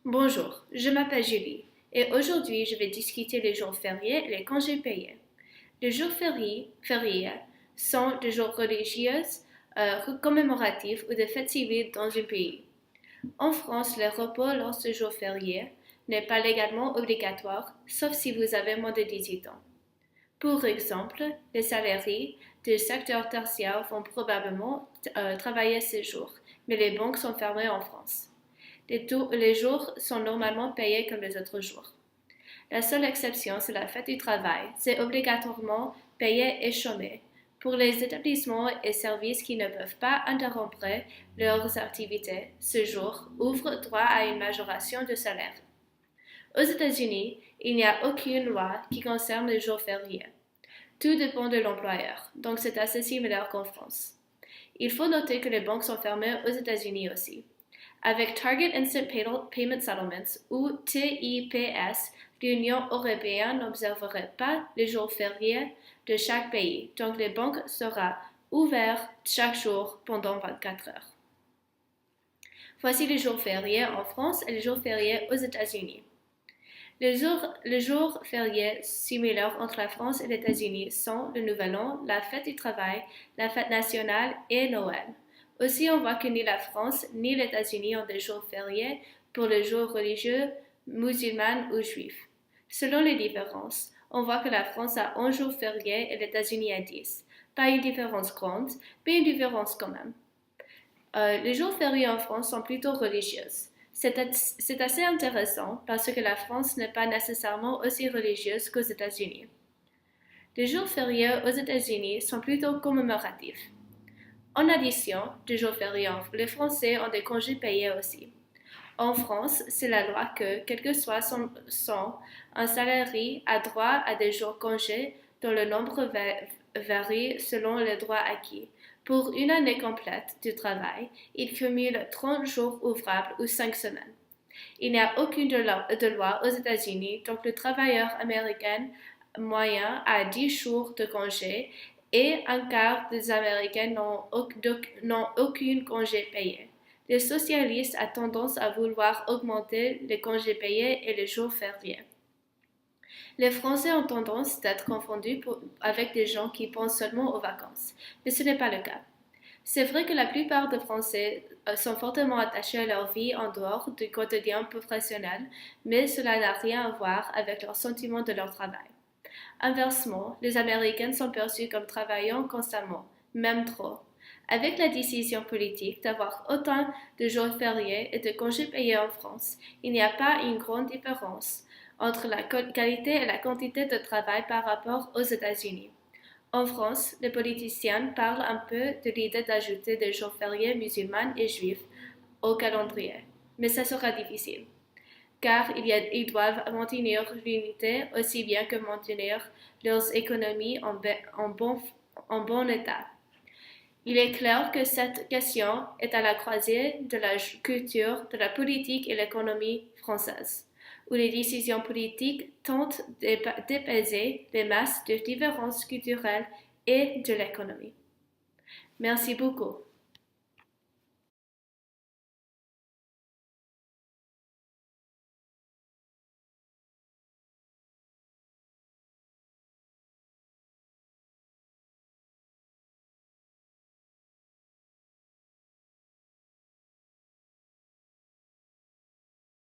Bonjour, je m'appelle Julie et aujourd'hui je vais discuter les jours fériés et les congés payés. Les jours fériés sont des jours religieux, commémoratifs ou des fêtes civiles dans un pays. En France, le repos lors de jours fériés n'est pas légalement obligatoire, sauf si vous avez moins de 18 ans. Pour exemple, les salariés du secteur tertiaire vont probablement travailler ces jours, mais les banques sont fermées en France. Les jours sont normalement payés comme les autres jours. La seule exception, c'est la fête du travail. C'est obligatoirement payé et chômé. Pour les établissements et services qui ne peuvent pas interrompre leurs activités, ce jour ouvre droit à une majoration de salaire. Aux États-Unis, il n'y a aucune loi qui concerne les jours fériés. Tout dépend de l'employeur, donc c'est assez similaire qu'en France. Il faut noter que les banques sont fermées aux États-Unis aussi. Avec Target Instant Payment Settlements ou TIPS, l'Union européenne n'observerait pas les jours fériés de chaque pays, donc les banques seront ouvertes chaque jour pendant 24 heures. Voici les jours fériés en France et les jours fériés aux États-Unis. Les jours fériés similaires entre la France et les États-Unis sont le Nouvel An, la fête du travail, la fête nationale et Noël. Aussi, on voit que ni la France ni les États-Unis ont des jours fériés pour les jours religieux, musulmans ou juifs. Selon les différences, on voit que la France a 11 jours fériés et les États-Unis a 10. Pas une différence grande, mais une différence quand même. Les jours fériés en France sont plutôt religieux. C'est assez intéressant parce que la France n'est pas nécessairement aussi religieuse qu'aux États-Unis. Les jours fériés aux États-Unis sont plutôt commémoratifs. En addition des jours fériés, les Français ont des congés payés aussi. En France, c'est la loi que, quel que soit son un salarié a droit à des jours congés dont le nombre varie selon les droits acquis. Pour une année complète de travail, il cumule 30 jours ouvrables ou 5 semaines. Il n'y a aucune de loi aux États-Unis, donc le travailleur américain moyen a 10 jours de congé et un quart des Américains n'ont aucun congé payé. Les socialistes ont tendance à vouloir augmenter les congés payés et les jours fériés. Les Français ont tendance d'être confondus avec des gens qui pensent seulement aux vacances, mais ce n'est pas le cas. C'est vrai que la plupart des Français sont fortement attachés à leur vie en dehors du quotidien professionnel, mais cela n'a rien à voir avec leur sentiment de leur travail. Inversement, les Américains sont perçus comme travaillant constamment, même trop. Avec la décision politique d'avoir autant de jours fériés et de congés payés en France, il n'y a pas une grande différence entre la qualité et la quantité de travail par rapport aux États-Unis. En France, les politiciens parlent un peu de l'idée d'ajouter des jours fériés musulmans et juifs au calendrier, mais ça sera difficile, car ils doivent maintenir l'unité aussi bien que maintenir leurs économies en bon état. Il est clair que cette question est à la croisée de la culture, de la politique et l'économie française, où les décisions politiques tentent d'épaiser les masses de différences culturelles et de l'économie. Merci beaucoup.